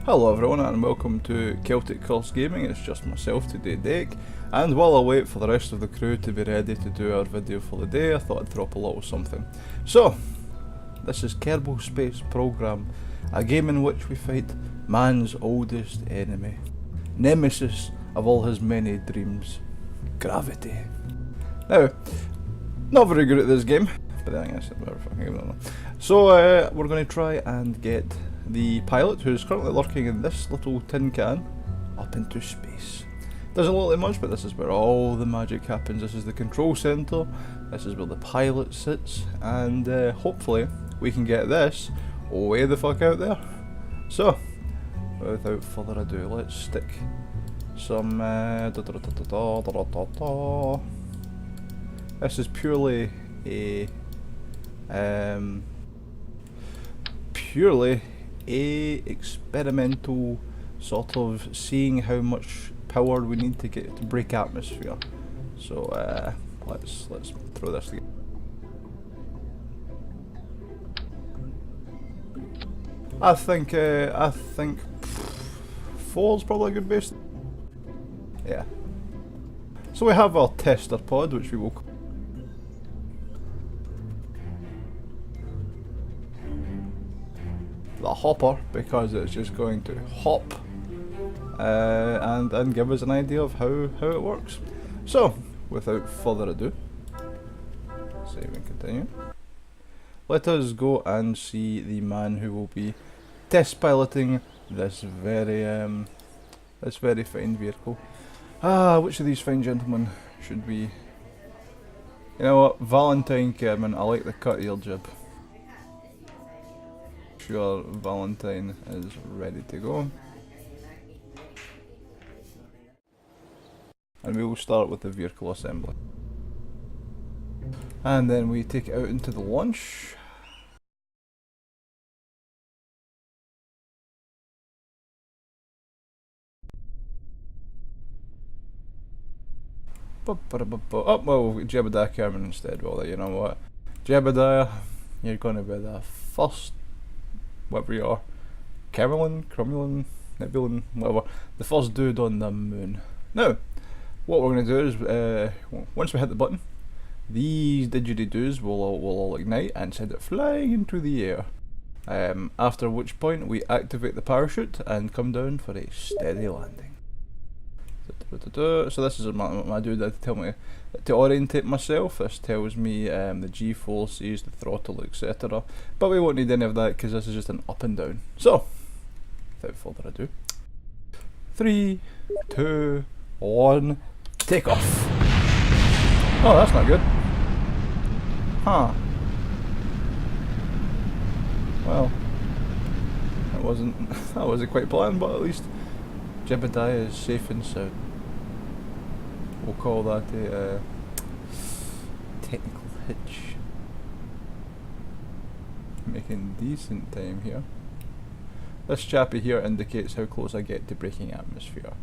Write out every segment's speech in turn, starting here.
Hello everyone and welcome to Celtic Curse Gaming. It's just myself today, Dake, and while I wait for the rest of the crew to be ready to do our video for the day, I thought I'd drop a little something. So, this is Kerbal Space Program, a game in which we fight man's oldest enemy, nemesis of all his many dreams, gravity. Now, not very good at this game, but then I guess whatever fucking game I don't know. So we're going to try and get the pilot, who's currently lurking in this little tin can, up into space. Doesn't look like much, but this is where all the magic happens. This is the control centre, this is where the pilot sits, and hopefully we can get this way the fuck out there. So, without further ado, let's stick some this is purely a experimental sort of seeing how much power we need to get to break atmosphere. So let's throw this together. I think 4's probably a good base. Yeah. So we have our tester pod, which we will the hopper, because it's just going to hop and give us an idea of how it works. So, without further ado, save and continue. Let us go and see the man who will be test piloting this very fine vehicle. Which of these fine gentlemen should we? You know what, Valentine Kerman, I like the cut of your jib. Sure, Valentine is ready to go. And we will start with the vehicle assembly. And then we take it out into the launch. Oh, well, Jebediah Kerman instead. Well, you know what? Jebediah, you're going to be the first, whatever you are, Cromulin, Nebulan, whatever, the first dude on the moon. Now, what we're going to do is, once we hit the button, these didgeridoo-doos will all ignite and send it flying into the air. After which point we activate the parachute and come down for a steady landing. So this is my dude that tell me to orientate myself. This tells me the G-forces, the throttle, etc. But we won't need any of that because this is just an up and down. So, without further ado, 3, 2, 1, take off. Oh, that's not good. Huh. Well, that wasn't quite planned, but at least Jebediah is safe and sound. We'll call that a technical hitch. Making decent time here. This chappy here indicates how close I get to breaking atmosphere.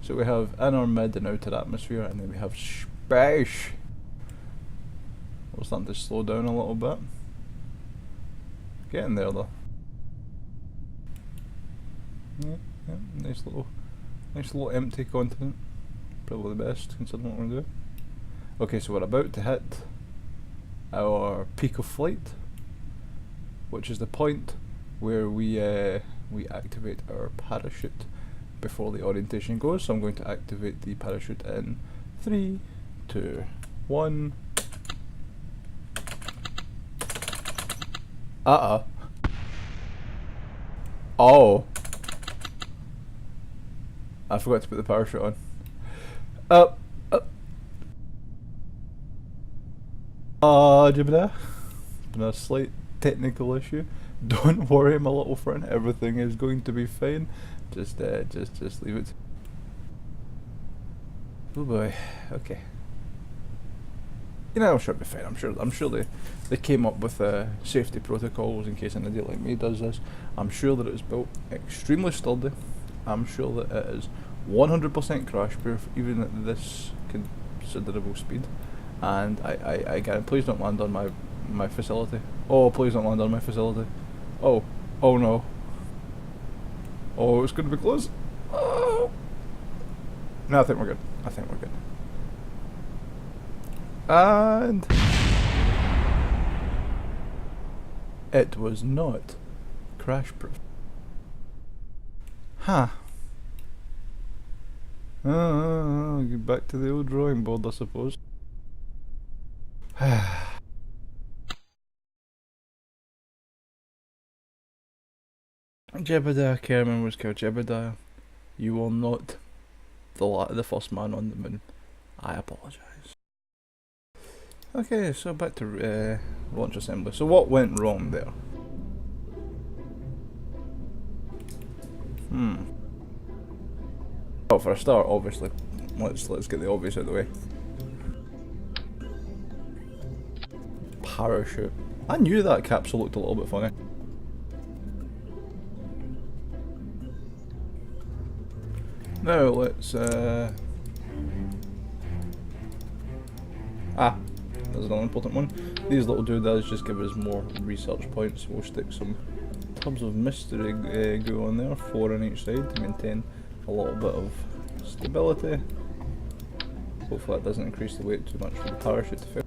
So we have inner, mid and outer atmosphere, and then we have space. We're starting to slow down a little bit. Getting there though. Yeah, nice little empty continent. Probably the best considering what we're doing. Okay, so we're about to hit our peak of flight, which is the point where we activate our parachute before the orientation goes. So I'm going to activate the parachute in 3, 2, 1. Oh. I forgot to put the parachute on. Jebediah. It's been a slight technical issue. Don't worry, my little friend. Everything is going to be fine. Just leave it. Oh boy. Okay. You know, I'm sure it'll be fine. I'm sure they came up with safety protocols in case an idiot like me does this. I'm sure that it's built extremely sturdy. I'm sure that it is 100% crash proof, even at this considerable speed. And I can, please don't land on my facility. Oh, please don't land on my facility. Oh no. Oh, it's going to be close. Oh. No, I think we're good. I think we're good. And it was not crash proof. Huh. Get back to the old drawing board, I suppose. Jebediah Kerman was killed. Jebediah, you are not the first man on the moon. I apologise. Okay, so back to launch assembly. So what went wrong there? Well, for a start, obviously, let's get the obvious out of the way. Parachute. I knew that capsule looked a little bit funny. Now let's there's another important one. These little doodads just give us more research points. We'll stick some tubs of mystery goo on there, 4 on each side, to maintain a little bit of stability. Hopefully that doesn't increase the weight too much for the parachute to fail.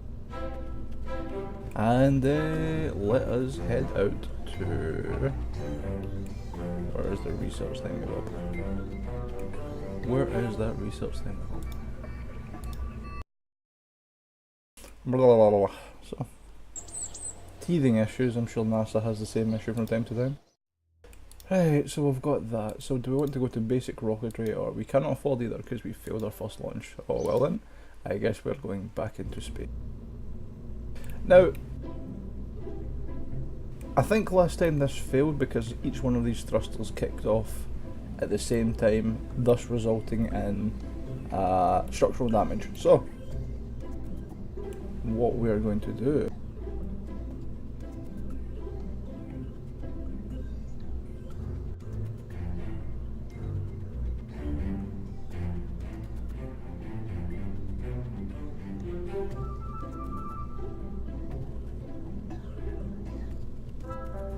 And let us head out to... Where is the research thing about? Where is that research thing about? Blah, blah, blah, blah. So, teething issues. I'm sure NASA has the same issue from time to time. Right, so we've got that. So do we want to go to basic rocketry, or we cannot afford either because we failed our first launch? Oh well then, I guess we're going back into space. Now, I think last time this failed because each one of these thrusters kicked off at the same time, thus resulting in structural damage. So, what we are going to do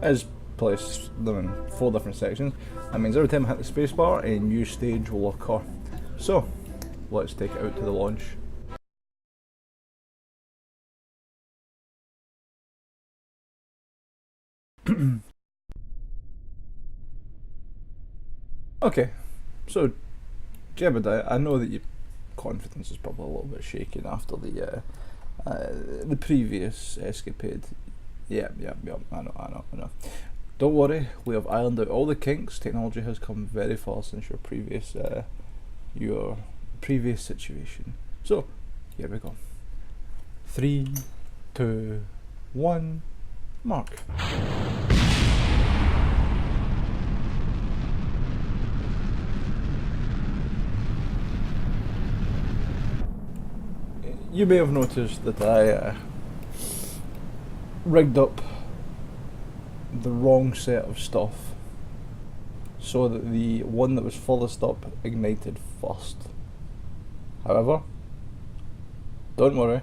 is place them in 4 different sections. That means every time I hit the spacebar, a new stage will occur. So, let's take it out to the launch. Okay, so Jebediah, I know that your confidence is probably a little bit shaken after the previous escapade. Yeah, I know. Don't worry, we have ironed out all the kinks. Technology has come very far since your previous situation. So, here we go. 3, 2, 1, mark. You may have noticed that I rigged up the wrong set of stuff so that the one that was furthest up ignited first. However, don't worry,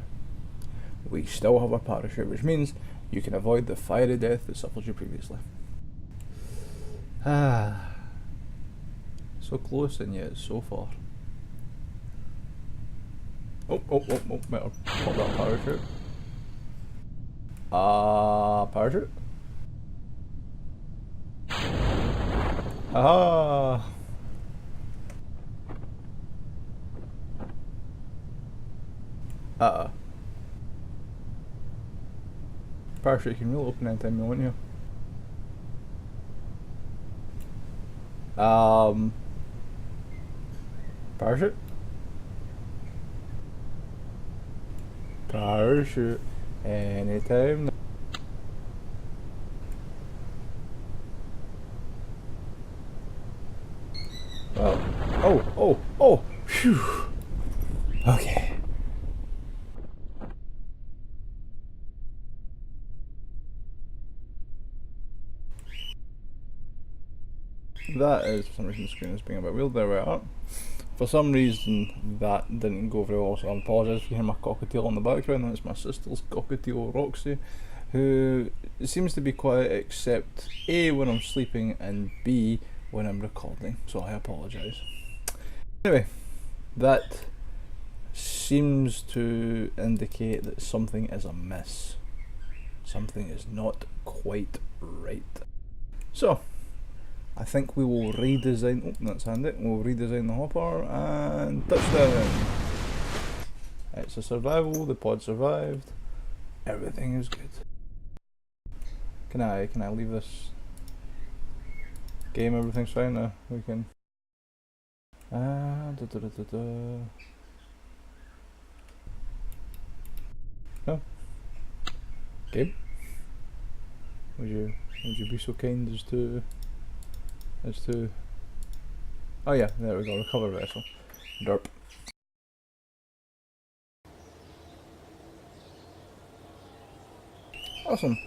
we still have a parachute, which means you can avoid the fiery death that suffered you previously. So close and yet so far. Oh, better pop that parachute. Parachute? Ah. Parachute can really open anytime you want here. Parachute? Parachute. Anytime. Oh, phew. Okay. That is, for some reason the screen is being a bit weird. There we are. For some reason that didn't go very well, so I apologise if you hear my cockatiel in the background. That's my sister's cockatiel, Roxy, who seems to be quiet except A, when I'm sleeping, and B, when I'm recording, so I apologise. Anyway, that seems to indicate that something is amiss. Something is not quite right. So, I think we will redesign, oh that's handy, we'll redesign the hopper and touchdown. It's a survival, the pod survived, everything is good. Can I leave this game? Everything's fine now, we can... No? Game? Would you be so kind as to... Oh yeah, there we go, recover vessel. Derp. Awesome.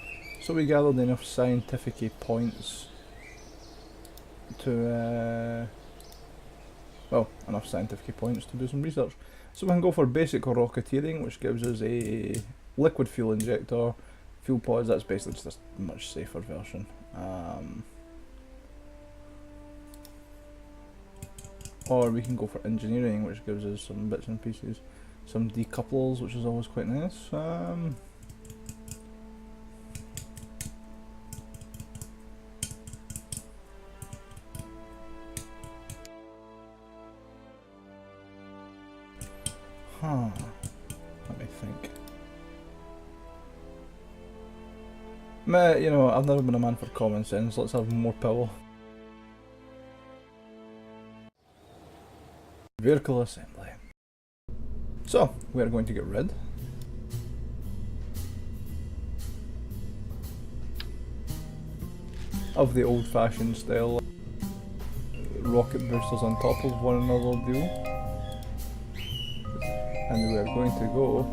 So we gathered enough scientific points to, well, enough scientific points to do some research. So we can go for basic rocketeering, which gives us a liquid fuel injector, fuel pods. That's basically just a much safer version. Or we can go for engineering, which gives us some bits and pieces, some decouplers, which is always quite nice. Let me think. You know, I've never been a man for common sense. Let's have more power. Vehicle assembly. So, we are going to get rid of the old-fashioned style rocket boosters on top of one another deal. And we are going to go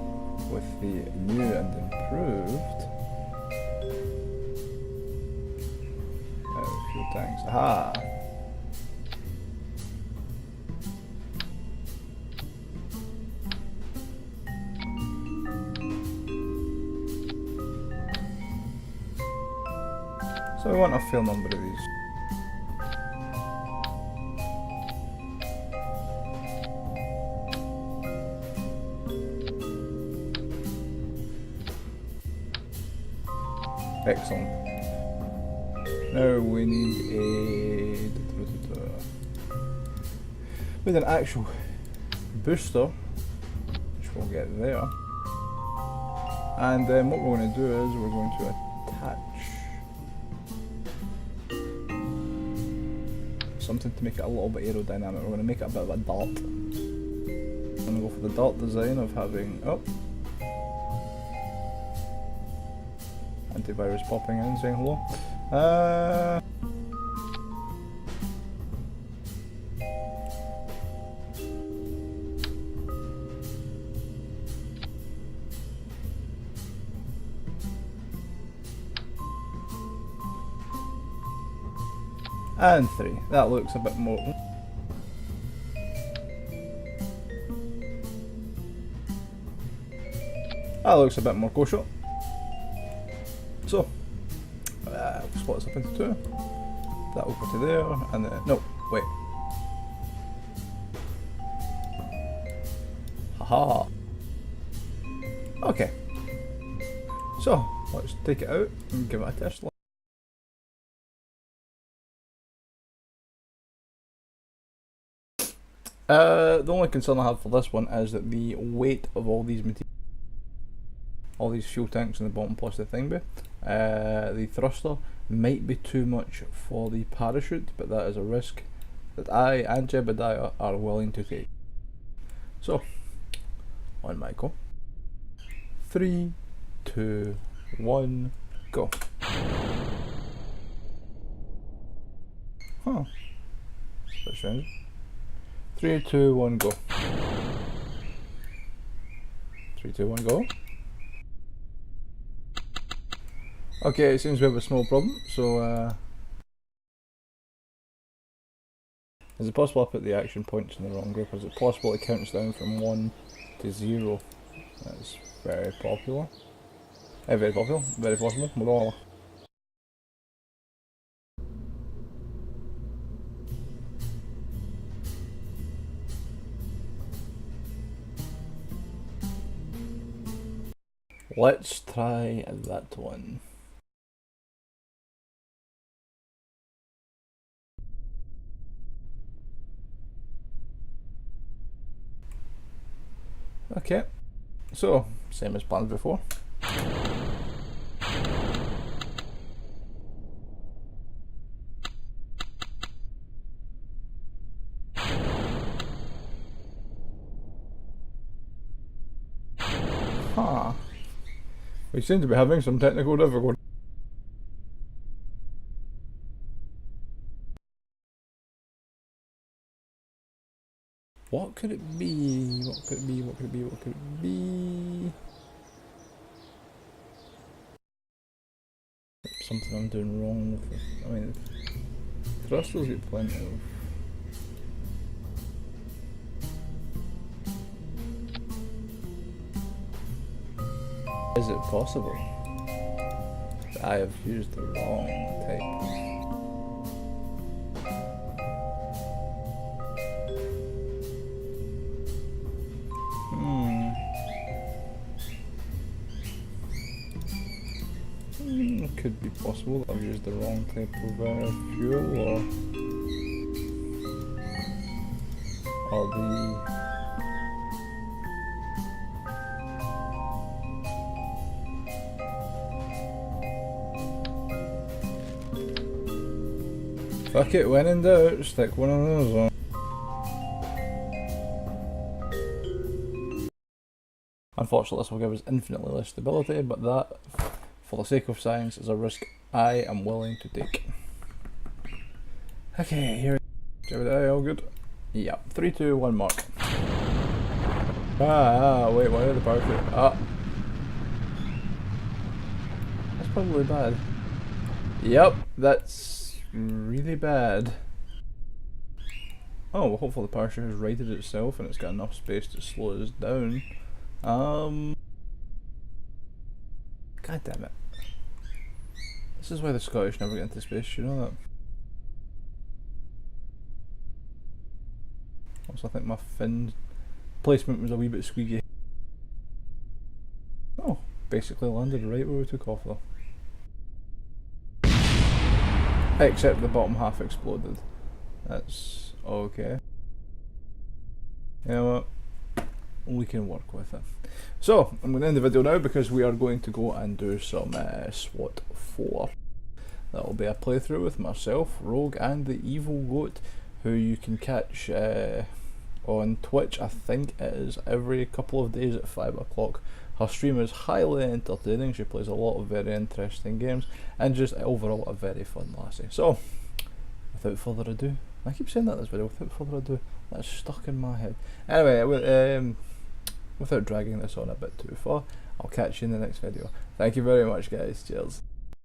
with the new and improved fuel tanks. Aha! So we want a fair number of these. Excellent. Now we need with an actual booster, which we'll get there. And then what we're going to do is we're going to attach something to make it a little bit aerodynamic. We're going to make it a bit of a dart. I'm going to go for the dart design of having, oh, antivirus popping in saying hello. And 3. That looks a bit more... That looks a bit more kosher. So, we'll split this up into 2. That will go to there, and then... No, wait. Haha. Okay. So, let's take it out and give it a test. The only concern I have for this one is that the weight of all these materials, all these fuel tanks in the bottom plus the thingy, the thruster might be too much for the parachute, but that is a risk that I and Jebediah are willing to take. So, on my go. 3, 2, 1, go. Huh. That's strange. 3, 2, 1, go. 3, 2, 1, go. Okay, it seems we have a small problem, so is it possible I put the action points in the wrong group? Is it possible it counts down from 1 to 0? That's very popular. Very popular, very possible. Let's try that one. Okay, so same as planned before. Huh. We seem to be having some technical difficulty. What could it be? What could it be? What could it be? What could it be? Something I'm doing wrong with this. I mean, thrusters get plenty of. Is it possible that I have used the wrong type? Could be possible that I've used the wrong type of fuel, or I'll be. Fuck it, when in doubt, stick one of those on. Unfortunately, this will give us infinitely less stability, but that, for the sake of science, is a risk I am willing to take. Okay, here we go. All good? Yeah, 3, 2, 1 mark. Wait, why did the power shoot? That's probably bad. Yep, that's really bad. Oh, well, hopefully the parachute has righted itself and it's got enough space to slow us down. God damn it. This is why the Scottish never get into space, you know that? Also, I think my fin placement was a wee bit squeaky. Oh, basically landed right where we took off though. Except the bottom half exploded. That's okay. You know what? We can work with it. So, I'm going to end the video now because we are going to go and do some SWAT 4. That'll be a playthrough with myself, Rogue, and the Evil Goat, who you can catch on Twitch. I think it is every couple of days at 5 o'clock. Her stream is highly entertaining. She plays a lot of very interesting games and just overall a very fun lassie. So, without further ado, I keep saying that in this video, without further ado, that's stuck in my head. Anyway, without dragging this on a bit too far, I'll catch you in the next video. Thank you very much, guys. Cheers.